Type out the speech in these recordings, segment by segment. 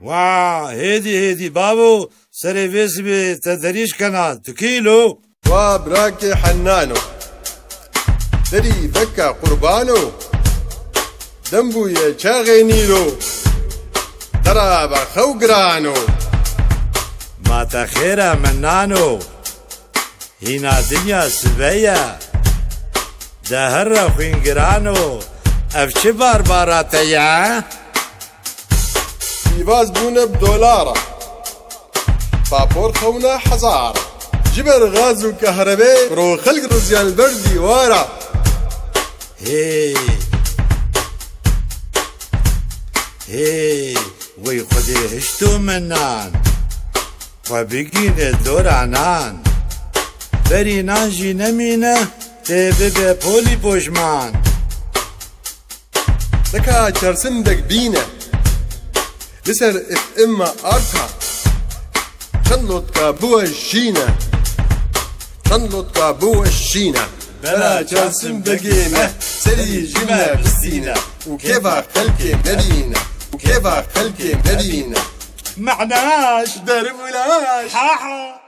وا هيدي بابو سريفيس بتدريش كنال تكيلو وبراكي حنانو دري ذكا قربانو دنبو يا شاغي نيلو ترى بخو قرانو ما تخيرا منانو هنا دنيا سبيا دهر خوين قرانو افشي بارباراتيا يباز بونا بدولارة بابور خونا حزارة جبر غاز وكهرباء رو خلق رزيان البردي وارا هي وي خدي هشتو منان وبيجين الدور عنان بري نانجي نمينة تبقى بولي بوشمان دكا چرسن دك بينا لسر اف اما ارتا شنلوت كابو الشينا شنلوت كابو الشينا بلا چرسن دقيمة سري جمع بستينا وكيفا خلقي مدينة وكيفا خلقي مدينة معناش دربولاش حاحا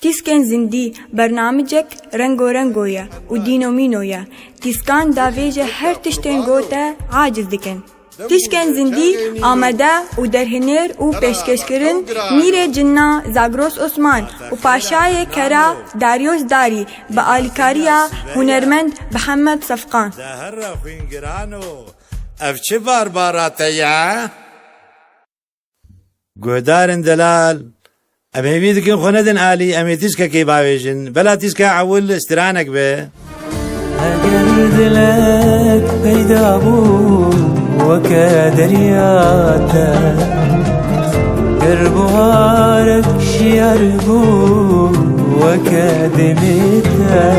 تیسکن زندی برنامجک رنگو رنگویا و دینو مینویا تیسکان داویجه هر تشتین گوتا عاجز دکن تیسکن زندی آمده و درهنر و پیشکش کرن میر جنا زاگروس عثمان و پاشای کرا داریوس داری با آلیکاریا هنرمند محمد صفقان دهر خوين قرانو افشي بارباراتيا قهدار دلال أمي بيدكن خندن آلي أمي تسكا كي باويجن بلا تسكا عول استرانك به أقرد لك بيدا بو وكدرياتا قربوارك شياربو وكدميتا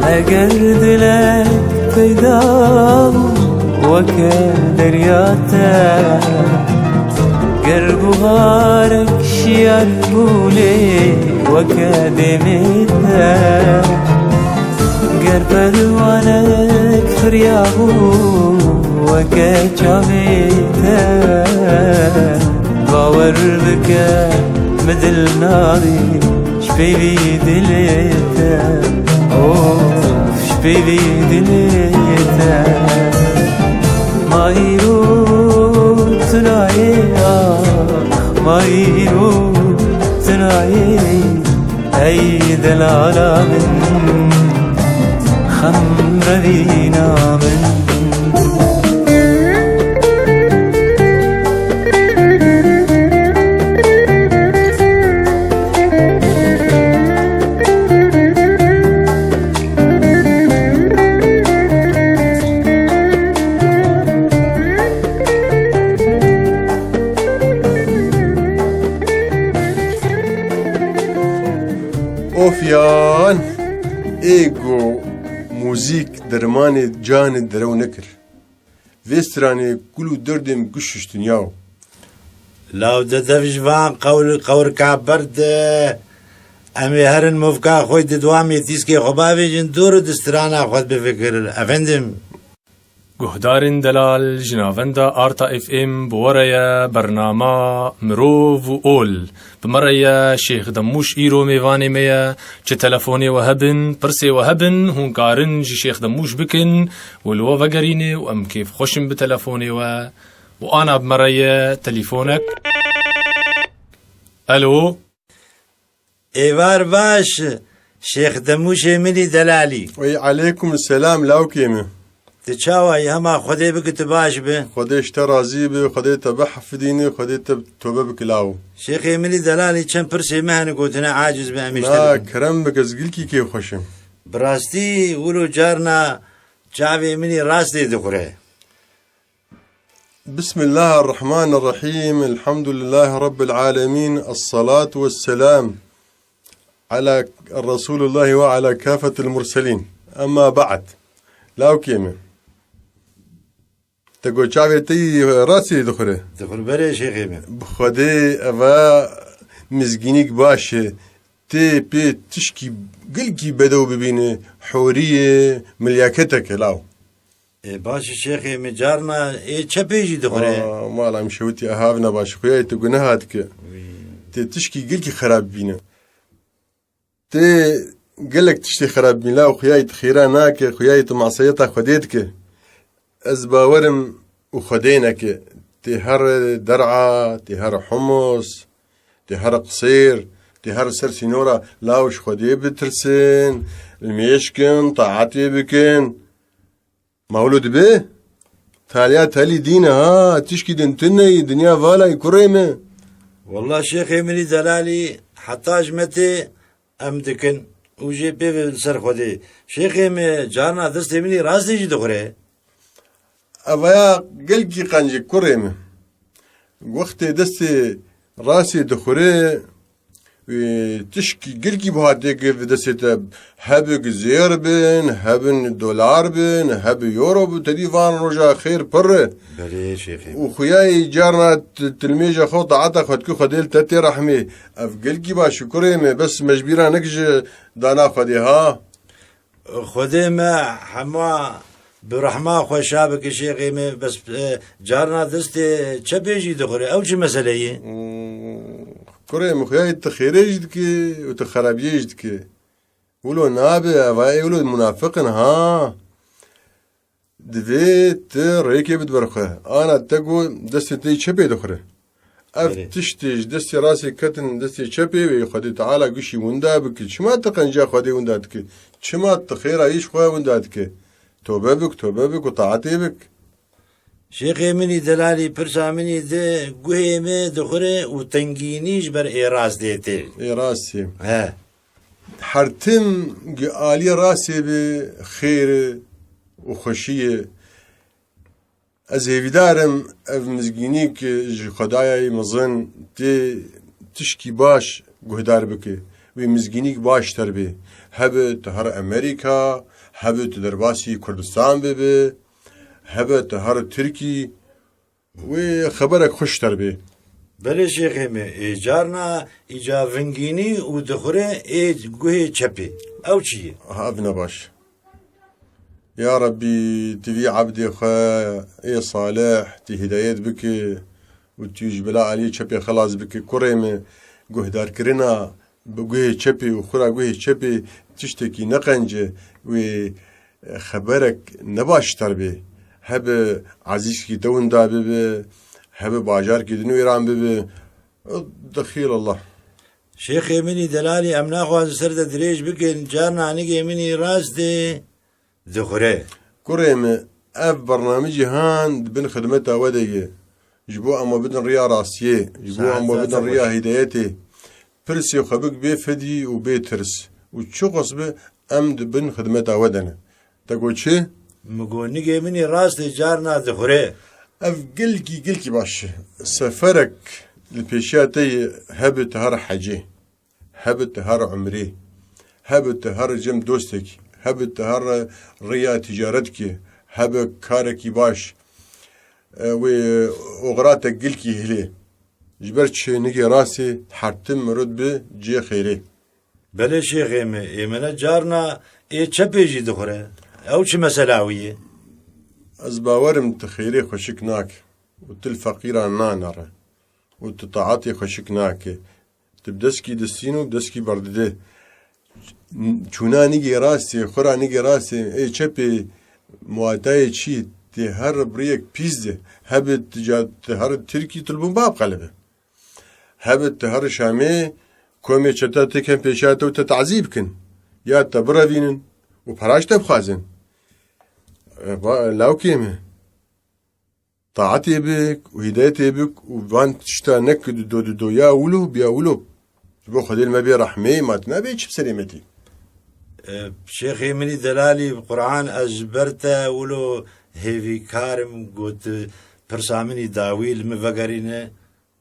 أقرد لك بيدا بو وكدرياتا قربوارك شياربو لي وكدميتا قربوارك فريابو وكجاميتا باور بك مدل ناري شبيبي دليتا شبيبي دليتا ما يرو تناي ما يرو تناي أي دلالة من خمر بينا من اوفيان ايجو موزيك درماني جان درو نكر فيستراني كلو دردم قشش دنياو لو دفجوان قور كابرد أمي هرن مفكا خوي دوامي تسكي خبابيجن دور دسترانا خود بفكر أفندم گهدارین دلال جناوندا آرتا اف ام بوریا برنامه مروف و اول بمریا شیخ دموش ایرو میوانی میا چه تلفونی و هبن پرسی و هبن هون کارن جی شیخ دموش بکن ولو وگرینه و ام کیف خوشم بتلفونی و آنا بمریا تلفونك الو إيوار باش شيخ دموش مني دلالي وي عليكم السلام لاو كيمه تشاوي هما خدي بك تباش به خديش ترازي به خدي تبحفديني خدي توبه بكلاو شيخي مني دلالي كم برسي مهني قلتنا عاجز بأميش لا كرم بكزقلكي كيف خوشم براستي ولو جارنا جاوي مني راستي دخره بسم الله الرحمن الرحيم الحمد لله رب العالمين الصلاة والسلام على الرسول الله وعلى كافة المرسلين أما بعد لاو كيمه تقول شعبي تي راسي دخره دخل بري شيخي بخدي أفا مزجينيك باشه تي بي تشكي قلكي بدو ببيني حورية ملياكتك لاو باش شيخي مجارنا چپیجی دخوره مالا مشوتي أهابنا باش خوياي تقنهاتك تشكي قلكي خراب بينا قلك تشتي خراب بينا وخياي تخيرا ناك خياي تمعصيتا خديتك أزباورم وخدينك تهر درعا تهر حمص تهر قصير تهر سرسينورا لاوش خدي بترسين الميشكن طاعتي بكن مولود به تاليا تالي دينا ها تشكي دنتني دنيا فالا يكريمه والله شيخي مني دلالي حتى جمتي أمدكن وجي بي سر خدي شيخي جارنا دستي مني راس ديجي دخوره أبايا قلقي قنجي كريمه وقت دستي راسي دخوره تشكي قلقي بهاديك في دستي هبك زير بن هبن دولار بن هب يورو بتديفان رجا خير بره بلي شيخي وخياي جارنا تلميجة خو طاعتا خدكو خديل تاتي رحمي اف قلقي باشو كريمه بس مجبيرا نكج دانا خدي ها خدي ما حما برحمة خو شابك شيخي بس جارنا دستي چپيجي دخوره او چه مسئله ايه كريم خياي تخيريجدك وتخرابيجدك ولو نابي افاي ولو منافقن ها دفيت ريكي بدبرخه انا تقو دستي تي چپي دخره اف تشتيج دستي راسي كتن دستي چپي ويخدي تعالى قشي وندابك شما تقنجا خدي وندادك شما تخيرا ايش خواه وندادك توبه بك وطاعتي بك شيخي مني دلالي برسا مني ده قهيمه دخوره وتنگينيش بر ايراز ديتي راسي ها حرتم آلي راسي بخير وخشية أزهيدارم أف مزجينيك خدايا مزن تشكي باش قهدار بك ومزجينيك باش تربي هب تهر أمريكا هب تدرباسي كردستان ببي هب تهر تركي وخبرك خوش تربي بله شيخي جارنا إجا فنگيني ودخوره قهي چپي او چيه ابن باش يا ربي تبي عبدي خا صالح تهدايت بك وتجبلا علي چپي خلاص بك كريمه قهدار كرنا بقهي چپي وخرا قهي چپي تشتكي نقنجه وخبرك نباش تربي هب عزيزكي دون دابي هب باجاركي دنو إيران ببي دخيل الله شيخي مني دلالي امنا خواز سرد دريج بكن جارنا عنيقي مني راس دي دخوره كريم اف برنامجي هان بن خدمتها ودي جبو اما بدن ريا راسيه جبو اما بدن ريا هدايتي برسي وخبك بي فدي وبي ترس وشو قصبه امد بن خدمتها ودنا تقول شي مقول مني راس دي جارنا دخوره اف قلكي باش سفرك البيشاتي هبت هر حجي هبت هر عمري هبت هر جم دوستك هبت هر ريا تجارتك هب كاركي باش وغراتك قلكي هلي جبرتش نجي راسي حرتم رتبه جي خيري بله شيخي ايمنا جارنا چپيجي دخوره او چه مسلاويه أزباورم تخيري خشكناك وتلفقيرا نانر وتطاعتي خشكناك تبدسكي دستينو بدسكي بردده چونا نيجي راسي خورا نيجي راسي اي چپي مواتاي چي تي هر بريك بيزده هبت هر تركي تلبون باب قلبه هبت هر شامي كومي چتا تكن پیشاته وتتعذيب كن يا تبرافينن وبراش تبخازن لاو كيمه طاعتي بك وهدايتي بك وبان تشتا نك دو يا ولو بيا ولو بو خديل ما بي رحمي ما تنابيش بسلامتي شيخي مني دلالي القرآن أجبرته ولو هيفي كارم قلت برسامني داويل مفقرينه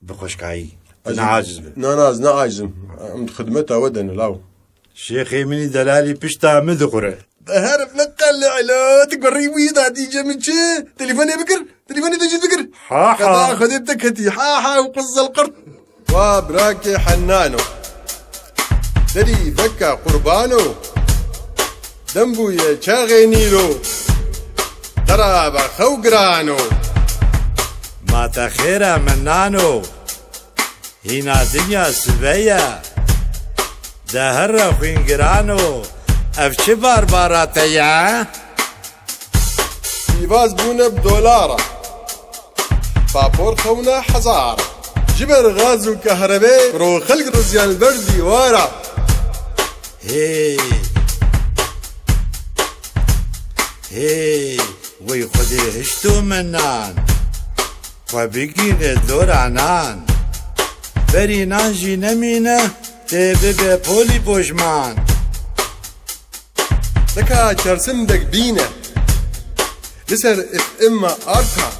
بخشكاي نعاجز نعاجز خدمتها ودن لاو شيخي مني دلالي بشتا مذقره هرب نقل على تقري ويدا ديجا من شي تليفوني بكر تليفوني تجي بكر حاحا خذيتك هتي حاحا وقز القرط وبراكي حنانو ددي فكا قربانو دنبو يا شاغي نيلو قرابة خو قرانو ما تخيرا منانو هنا دنيا سبيا دهر خوين قرانو اف چه بارباراتيا يفاز بونا بدولارة بابور خونا حزارة جبر غاز وكهرباء رو خلق رزيان البردي وارا هي هي وي خدي هشتو منان وبيجين الدور عنان بري نانجي نمينة تبقى بولي بوشمان دكا چرسم دك بينا لسر اف اما ارتا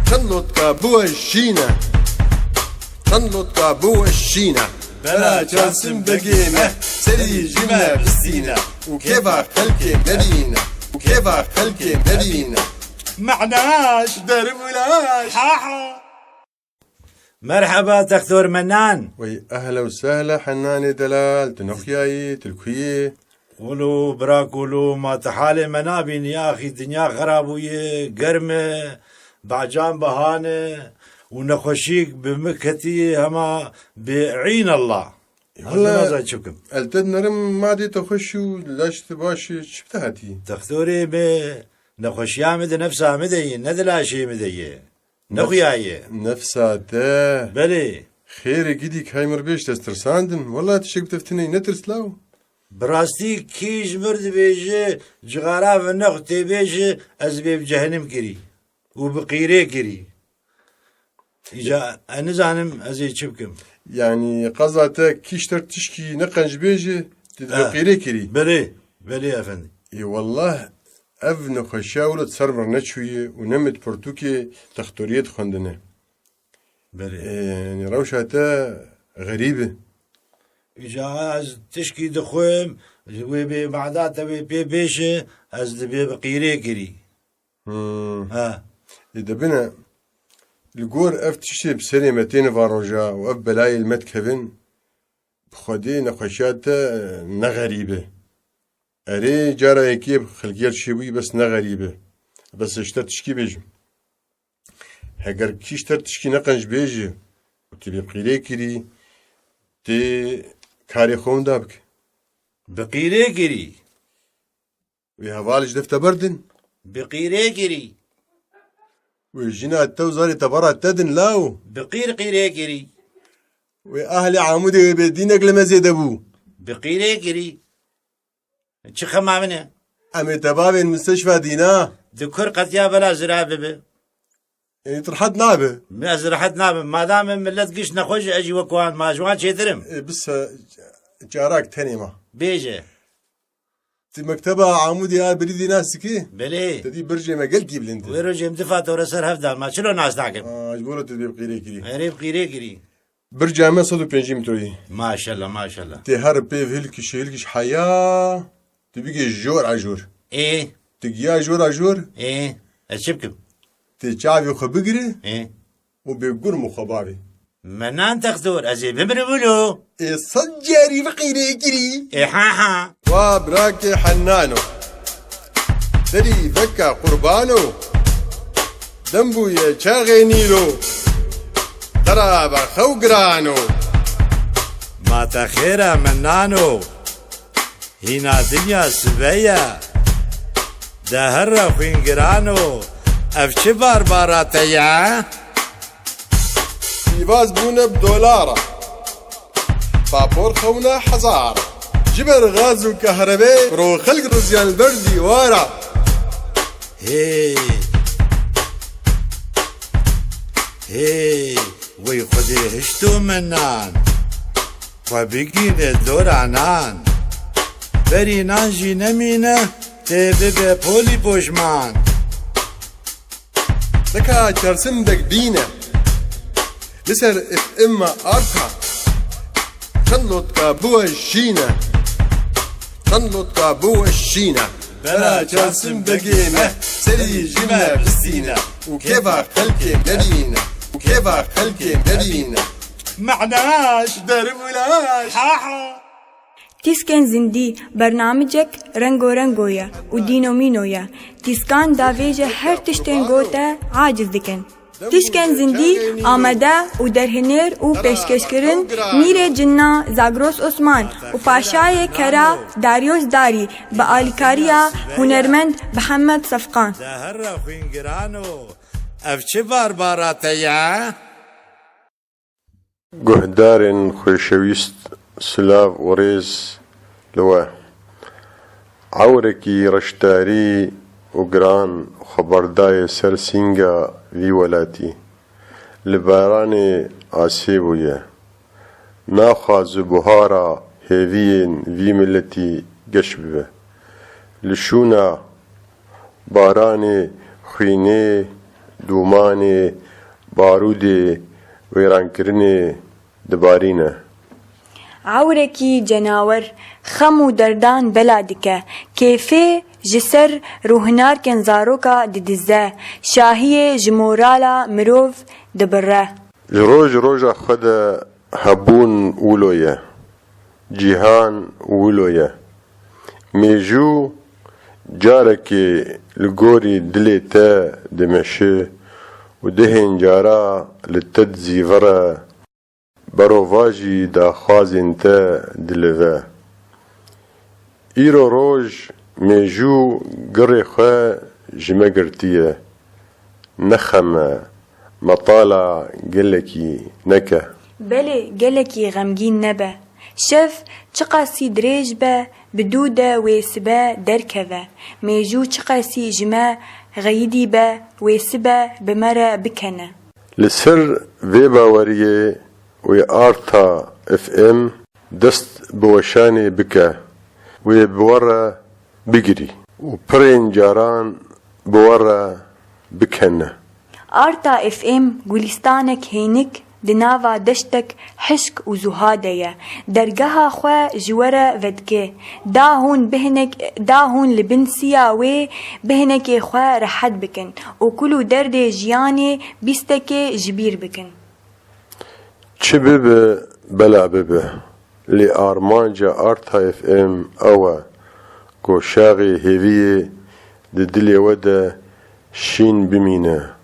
تنلط كابو الشينا تنلط كابو الشينا بلا چرسم بقينا سري جمع بستينا وكيفا خلقي مبينا وكيفا خلقي مبينا معناش دربولاش مرحبا دكتور منان وي اهلا وسهلا حناني دلال تنخياي تلكويه قولوا برا قولوا ما تحالي منابين يا أخي دنيا خرابوية قرمة بعجان بهانة ونخشيك بمكتي هما بعين الله والله شكم التد نرم ما دي تخشوا لاش تباشي شبتهاتي دكتوري نخشيا مد نفسها مدي ندلا شي مدي نخياية نفساته بلي خير جديك هاي مربيش تسترساندن والله تشك تفتني نترس لاو براستي كيش مرد بيجي جغارا في النقطة بيجي أزبيب جهنم كري وبقيري كري إجا أنا زانم أزي شبكم يعني قضاته كيش تشكي نقنج بيجي تدقيري كري بلي يا أفندي اي والله افن خشاولة سرمر نتشوية ونمت برتوكي تختوريت خندنه بلي يعني روشاته غريبة إجا أز تشكي دخوم وبي بعداتها بي بيشي أز بقيري كري ها إذا بنا الجور اف تشتي بسنة 200 فاروجا واف بلاي المتكفن بخدي نقشاته نغريبة أري جارة يكيب خلقيات شوي بس نغريبة بس اشتر تشكي بيجي هجر كيشتر تشكي نقنج بيجي وتبي بقيري كري تي كاري خون دابك بقيري كري ويهوالج دفتا بردن بقيري كري ويجينا التوزاري تبرع تدن لاو قيري كري وأهل عمودي بدينك لما زيد أبوه بقيري كري چه خمامنه أمي تبابي المستشفى دينا ذكر قتيا بلا زرابة به يعني طرحت نابه ما زرحت نابه ما دام ملت قش نخوش أجي وكوان ما جوان شي ترم بس جاراك تاني ما بيجي تي مكتبة عمودي آل بريدي ناسكي بلي تدي برجي ما قل كيبل انت ويرو جيم دفعت ورسر هفدال ما شلو ناس تاكم اجبورة تدي بقيري كري غريب قيري كري برجع ما 150 متري ما شاء الله ما شاء الله تي هرب بيف هلكش حياة تبيجي جور عجور ايه تجيا جور عجور ايه اشبكم تي شافي خبقري ايه وبيقر مخبابي منان تخدور ازي بمربولو ايه صجاري بقيري كري ايه ها وابراكي حنانو دري فكا قربانو دنبو يا شاغي نيلو قرابة خو قرانو ما تخيرا منانو هنا دنيا سبيا دهر خوين قرانو اف چه بارباراتيا يفاز بونا بدولارة بابور خونا حزارة جبر غاز وكهرباء رو خلق رزيان البردي وارا هي هي وي خدي هشتو منان وبيجين الدور عنان بري نانجي نمينة تبقى بولي بوشمان دكا چرسم دك بينا لسر اف اما ارتا تنلط كابو الشينا تنلط كابو الشينا بلا چرسم بقينا سري جمع بستينا وكيفا خلقي مبينا وكيفا خلقي مبينا معناش دربولاش تیسکن زندی برنامجک رنگو رنگویا و دینو مینویا تیسکان داویجه هر تشتین گوته عاجز دکن تیسکن زندی آمده و درهنر و پیشکش کرن میر جنا زاگروس عثمان و پاشای کرا داریوش داری با آلیکاریا هنرمند محمد صفقان ده هر خوین گرانو اف چه بارباراته یا؟ گهدارن خوشویست سلاف وريز لوا عوركي رشتاري وقران خبرداي سرسينغا في ولاتي لباراني عسيبويا ناخاز بهارا هيفين في ملتي قشبه لشونا باراني خيني دوماني بارودي ويرانكرني دبارينا عورکی جناور خم و دردان بلادکه کیفه جسر روحنار کن زاروکا ددزه شاهی جمورالا مروف دبره روجا خدا هبون ولويا جيهان ولويا ميجو جاركي لغوري دليتا دمشي ودهن جارا للتدزي فرا بروواجي دا خوازن تا دلوه ايرو روج ميجو قري خوا جمقرتيه نخمه مطالع قلكي نكه بله گلکی غمگین نبه شف چقاسی دریج به بدوده ویسبه درکوه میجو چقاسی جمع غیدی به ویسبه بمره بکنه لسر في باوريه ويارتا اف ام دست بوشاني بكا ويبورا بقري وبرين جاران بورا بكنا آرتا اف ام گلستانک هینک دناوا دشتك حشك وزهادية درجها خوا جورا ودكي داهون لبنسيا وي بهنك خوا رحد بكن وكلو درد جياني بيستكي جبير بكن شبب بلا ببه لأرمانجا آرتا اف ام اوا كوشاغي هيفيه ددلي ودا شين بمينا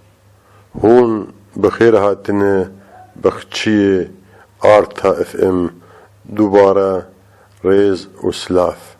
هون بخير هاتنا بخشية آرتا اف ام دوباره ريز وسلاف